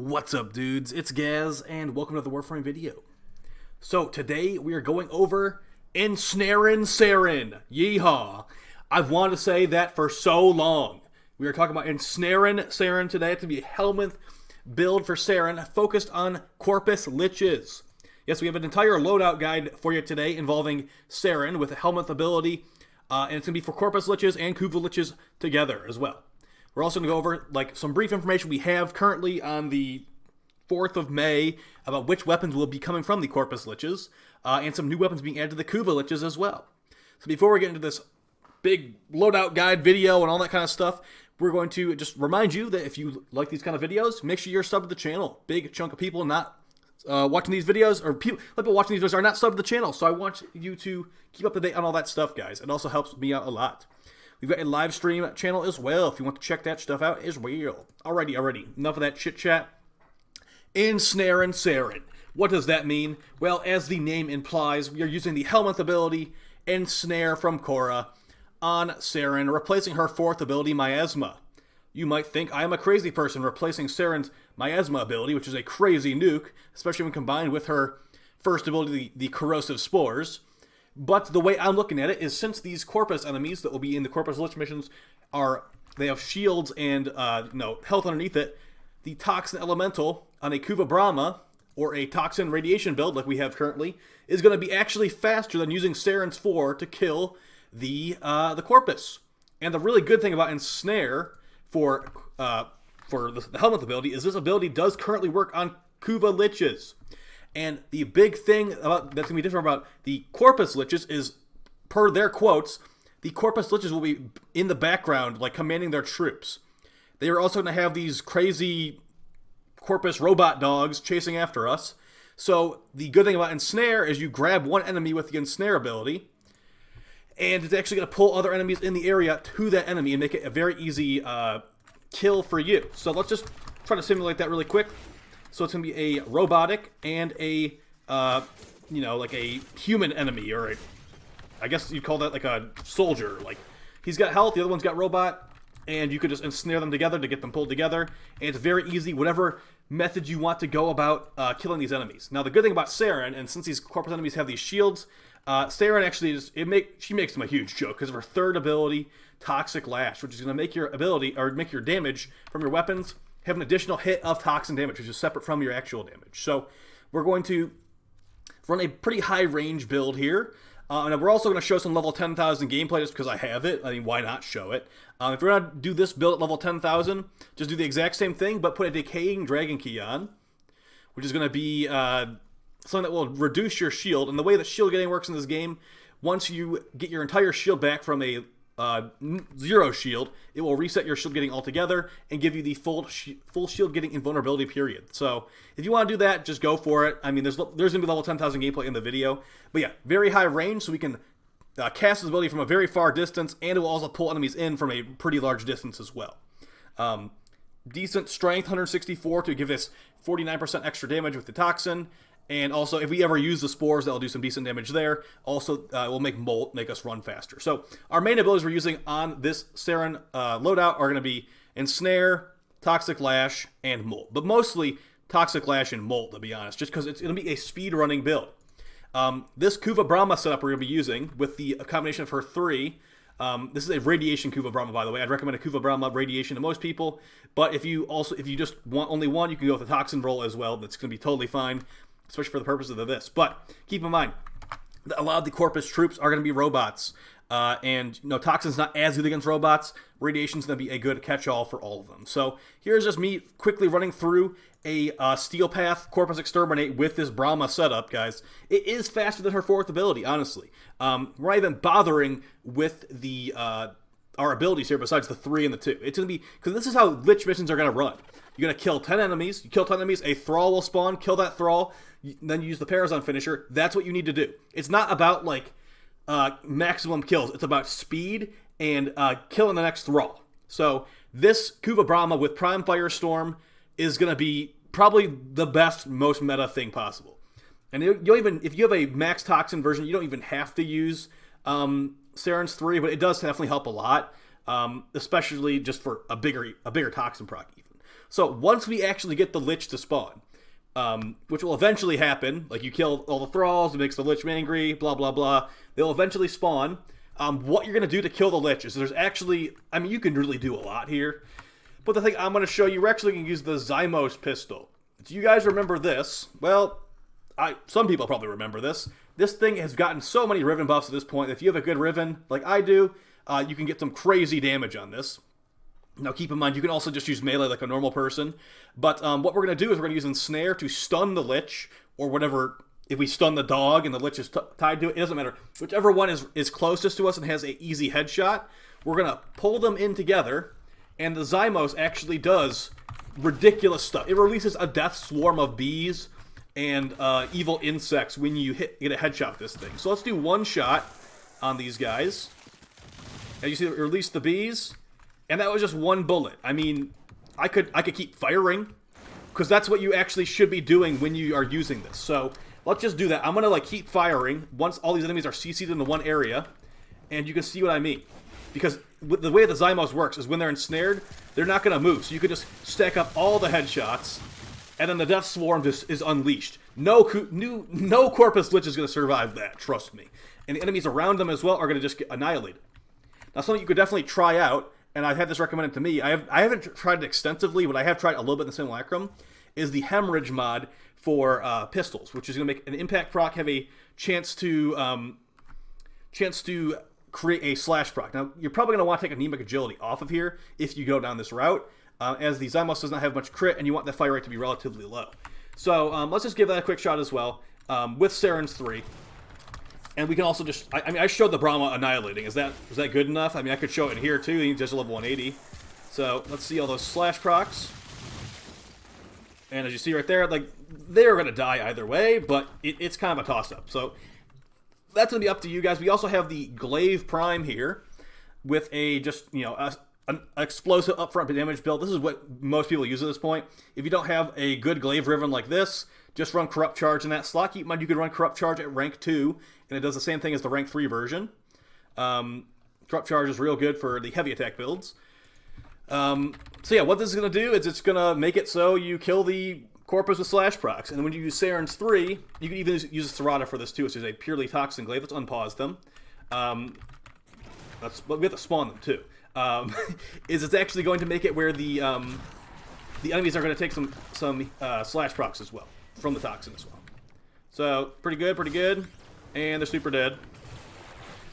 What's up, dudes? It's Gaz, and welcome to the WARFRAME video. So, today we are going over Ensnare Saryn. Yeehaw! I've wanted to say that for so long. We are talking about Ensnare Saryn today. It's going to be a Helminth build for Saryn focused on Corpus Liches. Yes, we have an entire loadout guide for you today involving Saryn with a Helminth ability, and it's going to be for Corpus Liches and kuva Liches together as well. We're also going to go over some brief information we have currently on the 4th of May about which weapons will be coming from the Corpus Liches, and some new weapons being added to the kuva Liches as well. So before we get into this big loadout guide video and all that kind of stuff, we're going to just remind you that if you like these kind of videos, make sure you're subbed to the channel. Big chunk of people not watching these videos, or people watching these videos are not subbed to the channel, so I want you to keep up to date on all that stuff, guys. It also helps me out a lot. We've got a live stream channel as well, if you want to check that stuff out as well. Alrighty. Enough of that chit-chat. Ensnare Saryn. What does that mean? Well, as the name implies, we are using the Helminth ability, Ensnare from Korra, on Saryn, replacing her 4th ability, Miasma. You might think I am a crazy person replacing Saryn's Miasma ability, which is a crazy nuke, especially when combined with her first ability, the Corrosive Spores. But the way I'm looking at it is, since these Corpus enemies that will be in the Corpus Lich missions they have shields and health underneath it, the Toxin Elemental on a Kuva Brahma or a Toxin Radiation build like we have currently is going to be actually faster than using Saryn's 4 to kill the Corpus. And the really good thing about Ensnare for the Helminth ability is this ability does currently work on kuva Liches. And the big thing that's going to be different about the Corpus Liches is, per their quotes, the Corpus Liches will be in the background, commanding their troops. They are also going to have these crazy Corpus robot dogs chasing after us. So the good thing about Ensnare is you grab one enemy with the Ensnare ability, and it's actually going to pull other enemies in the area to that enemy and make it a very easy kill for you. So let's just try to simulate that really quick. So it's going to be a robotic and a, a human enemy, or I guess you'd call that like a soldier. He's got health, the other one's got robot, and you could just ensnare them together to get them pulled together. And it's very easy, whatever method you want to go about killing these enemies. Now, the good thing about Saryn, and since these Corpus enemies have these shields, Saryn actually she makes them a huge joke because of her 3rd ability, Toxic Lash, which is going to make your ability, or make your damage from your weapons have an additional hit of toxin damage, which is separate from your actual damage. So we're going to run a pretty high range build here. And we're also going to show some level 10,000 gameplay just because I have it. I mean, why not show it? If we're going to do this build at level 10,000, just do the exact same thing, but put a Decaying Dragon Key on, which is going to be something that will reduce your shield. And the way that shield getting works in this game, once you get your entire shield back from a 0 shield, it will reset your shield getting altogether and give you the full shield getting invulnerability period. So if you want to do that, just go for it. I mean, there's going to be level 10,000 gameplay in the video. But yeah, very high range, so we can cast this ability from a very far distance, and it will also pull enemies in from a pretty large distance as well. Decent strength, 164 to give this 49% extra damage with the toxin. And also, if we ever use the spores, that'll do some decent damage there. Also, it will make us run faster. So, our main abilities we're using on this Saryn loadout are going to be Ensnare, Toxic Lash, and Molt. But mostly Toxic Lash and Molt, to be honest, just because it's going to be a speed-running build. This Kuva Brahma setup we're going to be using with the combination of her 3. This is a Radiation Kuva Brahma, by the way. I'd recommend a Kuva Brahma Radiation to most people. But if you just want only one, you can go with a Toxin roll as well. That's going to be totally fine, especially for the purposes of this. But keep in mind, a lot of the Corpus troops are going to be robots. And Toxin's not as good against robots. Radiation's going to be a good catch-all for all of them. So here's just me quickly running through a Steel Path Corpus Exterminate with this Brahma setup, guys. It is faster than her 4th ability, honestly. We're not even bothering with the our abilities here besides the 3 and the 2. It's going to be, because this is how Lich missions are going to run. You're going to kill 10 enemies. You kill 10 enemies, a Thrall will spawn, kill that Thrall, then you use the Parazon finisher. That's what you need to do. It's not about, maximum kills. It's about speed and killing the next Thrall. So this Kuva Brahma with Prime Firestorm is going to be probably the best, most meta thing possible. And if you have a max Toxin version, you don't even have to use Saryn's 3, but it does definitely help a lot, especially just for a bigger Toxin proc even. So once we actually get the Lich to spawn, which will eventually happen, like you kill all the thralls, it makes the Lich angry, blah, blah, blah, they'll eventually spawn. What you're going to do to kill the Lich is there's actually, I mean, you can really do a lot here. But the thing I'm going to show you, we're actually going to use the Zymos pistol. Do you guys remember this? Well, some people probably remember this. This thing has gotten so many Riven buffs at this point. If you have a good Riven, like I do, you can get some crazy damage on this. Now keep in mind, you can also just use melee like a normal person. But what we're going to do is we're going to use Ensnare to stun the Lich, or whatever. If we stun the dog and the Lich is tied to it, it doesn't matter. Whichever one is closest to us and has an easy headshot, we're going to pull them in together. And the Zymos actually does ridiculous stuff. It releases a death swarm of bees and evil insects when you get a headshot with this thing. So let's do one shot on these guys. And you see it released the bees, and that was just one bullet. I mean, I could keep firing, because that's what you actually should be doing when you are using this. So let's just do that. I'm gonna like keep firing once all these enemies are CC'd into one area, and you can see what I mean. Because the way the Zymos works is when they're ensnared, they're not going to move. So you could just stack up all the headshots, and then the Death Swarm just is unleashed. No Corpus Lich is going to survive that, trust me. And the enemies around them as well are going to just get annihilated. Now, something you could definitely try out, and I've had this recommended to me, I haven't tried it extensively, but I have tried a little bit in the Simulacrum, is the Hemorrhage mod for pistols, which is going to make an impact proc have a chance to create a slash proc. Now, you're probably going to want to take Anemic Agility off of here if you go down this route, as the Zymos does not have much crit, and you want the fire rate to be relatively low. So let's just give that a quick shot as well, with Saryn's 3. And we can also just, I mean, I showed the Brahma annihilating. Is that good enough? I mean, I could show it in here too. He just level 180. So let's see all those slash procs. And as you see right there, like, they're going to die either way, but it's kind of a toss-up. So that's going to be up to you guys. We also have the Glaive Prime here with a just, you know, an explosive upfront damage build. This is what most people use at this point. If you don't have a good Glaive Riven like this, just run Corrupt Charge in that slot. Keep in mind you could run Corrupt Charge at rank 2, and it does the same thing as the rank 3 version. Corrupt Charge is real good for the heavy attack builds. So yeah, what this is going to do is it's going to make it so you kill the Corpus with slash procs. And then when you use Saryn's 3, you can even use Serrata for this too, which is a purely Toxin Glaive. Let's unpause them. But we have to spawn them too. It's actually going to make it where the enemies are going to take some slash procs as well, from the Toxin as well. So, pretty good. And they're super dead.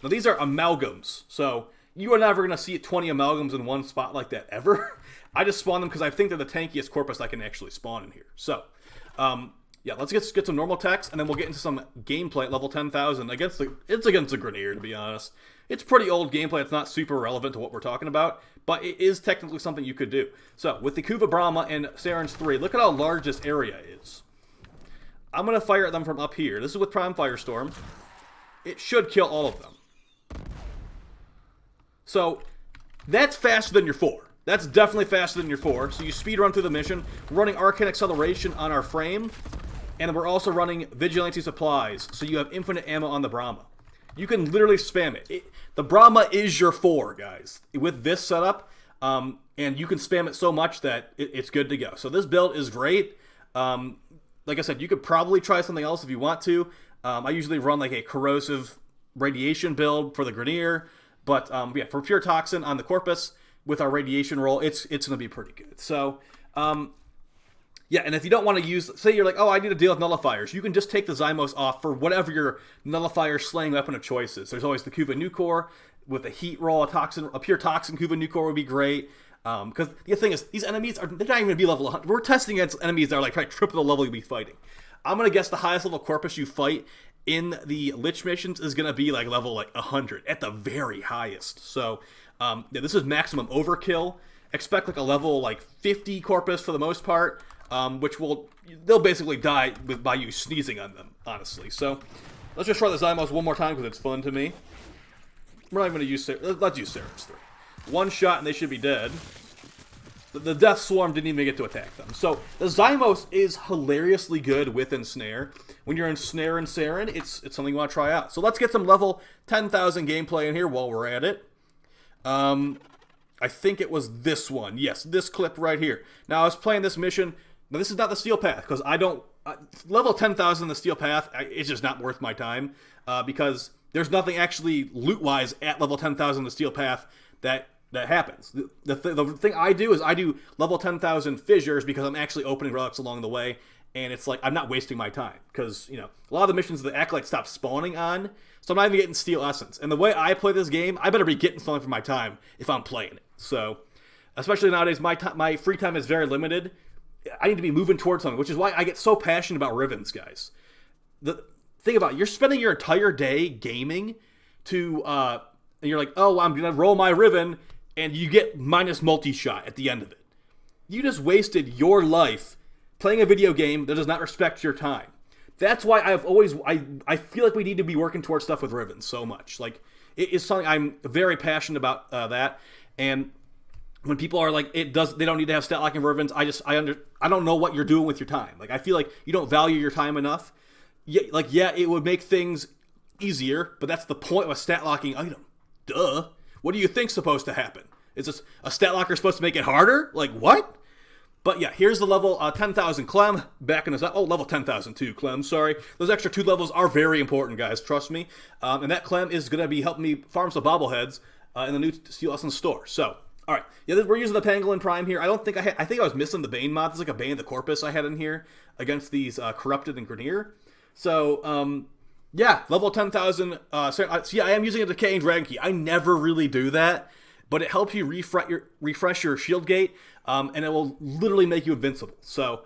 Now these are amalgams, so you are never going to see 20 amalgams in one spot like that ever. I just spawn them because I think they're the tankiest Corpus I can actually spawn in here. So, yeah, let's get some normal techs, and then we'll get into some gameplay at level 10,000 against the Grineer, to be honest. It's pretty old gameplay. It's not super relevant to what we're talking about, but it is technically something you could do. So, with the Kuva Brahma and Saryn's 3, look at how large this area is. I'm going to fire at them from up here. This is with Prime Firestorm. It should kill all of them. So, that's faster than your 4. That's definitely faster than your 4. So you speed run through the mission. We're running Arcane Acceleration on our frame. And we're also running Vigilante Supplies. So you have infinite ammo on the Brahma. You can literally spam it. The Brahma is your 4, guys. With this setup. And you can spam it so much that it's good to go. So this build is great. Like I said, you could probably try something else if you want to. I usually run like a Corrosive Radiation build for the Grineer. But yeah, for pure Toxin on the Corpus, with our radiation roll, it's going to be pretty good. So, yeah, and if you don't want to use, say you're like, oh, I need to deal with nullifiers, you can just take the Zymos off for whatever your nullifier slaying weapon of choice is. There's always the Kuva Nucor with a heat roll, a pure Toxin Kuva Nucor would be great. Because the thing is, these enemies they're not even going to be level 100. We're testing against enemies that are like probably triple the level you'll be fighting. I'm going to guess the highest level Corpus you fight in the Lich missions is going to be like level 100 at the very highest. So, yeah, this is maximum overkill. Expect like a level 50 Corpus for the most part, which they'll basically die by you sneezing on them, honestly. So let's just try the Zymos one more time because it's fun to me. We're not even going to use let's use Saryn's 3. One shot and they should be dead. The Death Swarm didn't even get to attack them. So the Zymos is hilariously good with Ensnare. When you're Ensnare and Saryn, it's something you want to try out. So let's get some level 10,000 gameplay in here while we're at it. I think it was this one. Yes, this clip right here. Now, I was playing this mission. Now, this is not the Steel Path, because I don't... level 10,000 in the Steel Path, it's just not worth my time, because there's nothing actually loot-wise at level 10,000 in the Steel Path that happens. The thing I do is I do level 10,000 fissures because I'm actually opening relics along the way, and it's like I'm not wasting my time, because, you know, a lot of the missions the acolyte stop spawning on, so I'm not even getting Steel Essence. And the way I play this game, I better be getting something for my time if I'm playing it. So, especially nowadays, my free time is very limited. I need to be moving towards something, which is why I get so passionate about Rivens, guys. Think about it. You're spending your entire day gaming to, and you're like, oh, I'm going to roll my Riven, and you get minus multi-shot at the end of it. You just wasted your life playing a video game that does not respect your time. That's why I feel like we need to be working towards stuff with Rivens so much. Like, it is something I'm very passionate about, that, and when people are like, they don't need to have stat locking Rivens, I don't know what you're doing with your time. Like, I feel like you don't value your time enough. Yeah, it would make things easier, but that's the point of a stat locking item. Duh. What do you think's supposed to happen? Is this a stat locker supposed to make it harder? Like, what? But yeah, here's the level 10,000 Clem. Backing us up. Oh, level 10,002 Clem, sorry. Those extra 2 levels are very important, guys. Trust me. And that Clem is going to be helping me farm some bobbleheads in the new Steel Essence store. So, all right. Yeah, we're using the Pangolin Prime here. I think I was missing the Bane mod. There's like a Bane of the Corpus I had in here against these Corrupted and Grenier. So, yeah, level 10,000. So yeah, I am using a Decaying Dragon Key. I never really do that, but it helps you refresh your shield gate, and it will literally make you invincible. So,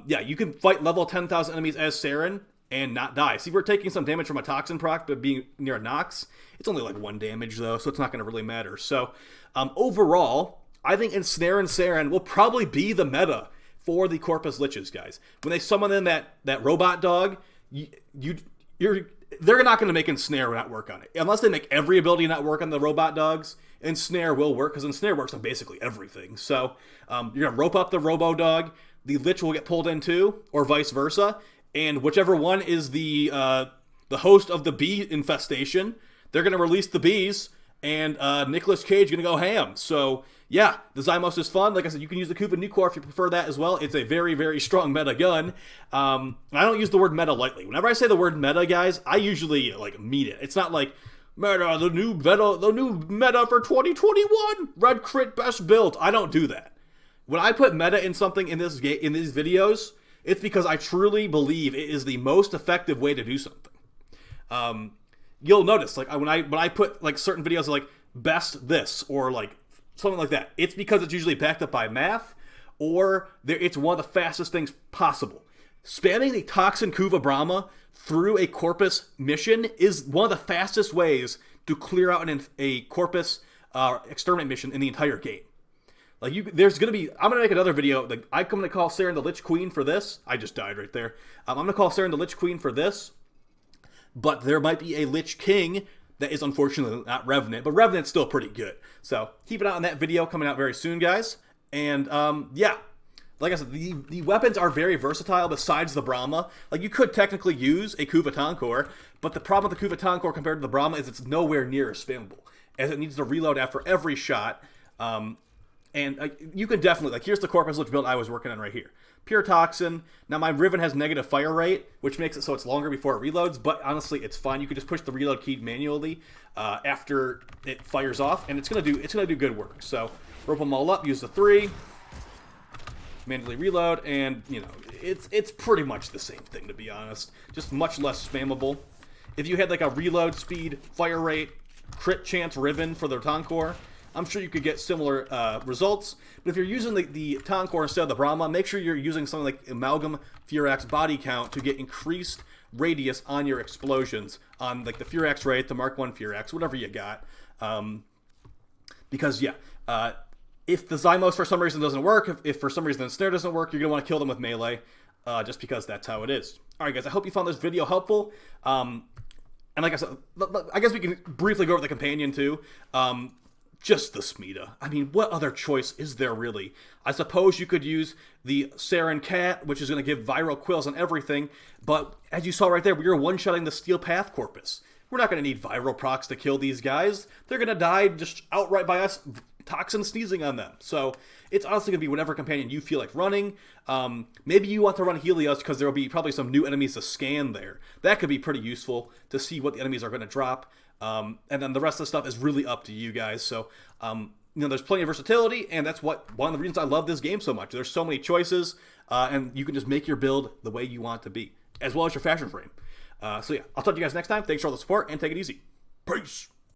yeah, you can fight level 10,000 enemies as Saryn and not die. See, we're taking some damage from a Toxin proc, but being near a Nox, it's only like 1 damage, though, so it's not going to really matter. So, overall, I think Ensnare Saryn will probably be the meta for the Corpus Liches, guys. When they summon in that robot dog, they're not going to make Ensnare not work on it. Unless they make every ability not work on the robot dogs, Ensnare will work, because Ensnare works on basically everything. So, you're going to rope up the robo dog, the Lich will get pulled in too, or vice versa, and whichever one is the host of the bee infestation, they're going to release the bees, and Nicolas Cage is going to go ham. So, yeah, the Zymos is fun. Like I said, you can use the Kuva Nucor if you prefer that as well. It's a very, very strong meta gun. And I don't use the word meta lightly. Whenever I say the word meta, guys, I usually like mean it. It's not like meta, the new meta for 2021, red crit best build. I don't do that. When I put meta in something in these videos, it's because I truly believe it is the most effective way to do something. You'll notice, like when I put like certain videos like best this or like something like that, it's because it's usually backed up by math, or it's one of the fastest things possible. Spamming the Toxin Kuva Brahma through a Corpus mission is one of the fastest ways to clear out a Corpus exterminate mission in the entire game. Like, I'm gonna make another video. Like, I'm gonna call Saryn the Lich Queen for this. I just died right there. I'm gonna call Saryn the Lich Queen for this, but there might be a Lich King that is unfortunately not Revenant, but Revenant's still pretty good. So keep an eye on that video coming out very soon, guys. And yeah, like I said, the weapons are very versatile besides the Brahma. Like, you could technically use a Kuva Tonkor, but the problem with the Kuva Tonkor compared to the Brahma is it's nowhere near as spammable, as it needs to reload after every shot. And you can definitely, like, here's the Corpus Lich build I was working on right here. Pure Toxin. Now, my Riven has negative fire rate, which makes it so it's longer before it reloads, but honestly, it's fine. You can just push the reload key manually after it fires off, and it's gonna do good work. So, rope them all up, use the 3, manually reload, and, you know, it's pretty much the same thing, to be honest. Just much less spammable. If you had, like, a reload speed, fire rate, crit chance Riven for the Tonkor, I'm sure you could get similar results, but if you're using the Tonkor instead of the Brahma, make sure you're using something like Amalgam Furax Body Count to get increased radius on your explosions, on like the Furax rate, the Mark 1 Furax, whatever you got. Because, yeah, if the Zymos for some reason doesn't work, if for some reason the Ensnare doesn't work, you're going to want to kill them with melee, just because that's how it is. Alright, guys, I hope you found this video helpful. And like I said, I guess we can briefly go over the companion, too. Just the Smita. I mean, what other choice is there, really? I suppose you could use the Saryn Cat, which is going to give viral quills on everything, but as you saw right there, we are one-shotting the Steel Path Corpus. We're not going to need viral procs to kill these guys. They're going to die just outright by us toxin sneezing on them. So it's honestly going to be whatever companion you feel like running. Maybe you want to run Helios because there will be probably some new enemies to scan there. That could be pretty useful to see what the enemies are going to drop. And then the rest of the stuff is really up to you guys. So, there's plenty of versatility, and that's one of the reasons I love this game so much. There's so many choices, and you can just make your build the way you want it to be, as well as your fashion frame. So yeah, I'll talk to you guys next time. Thanks for all the support, and take it easy. Peace!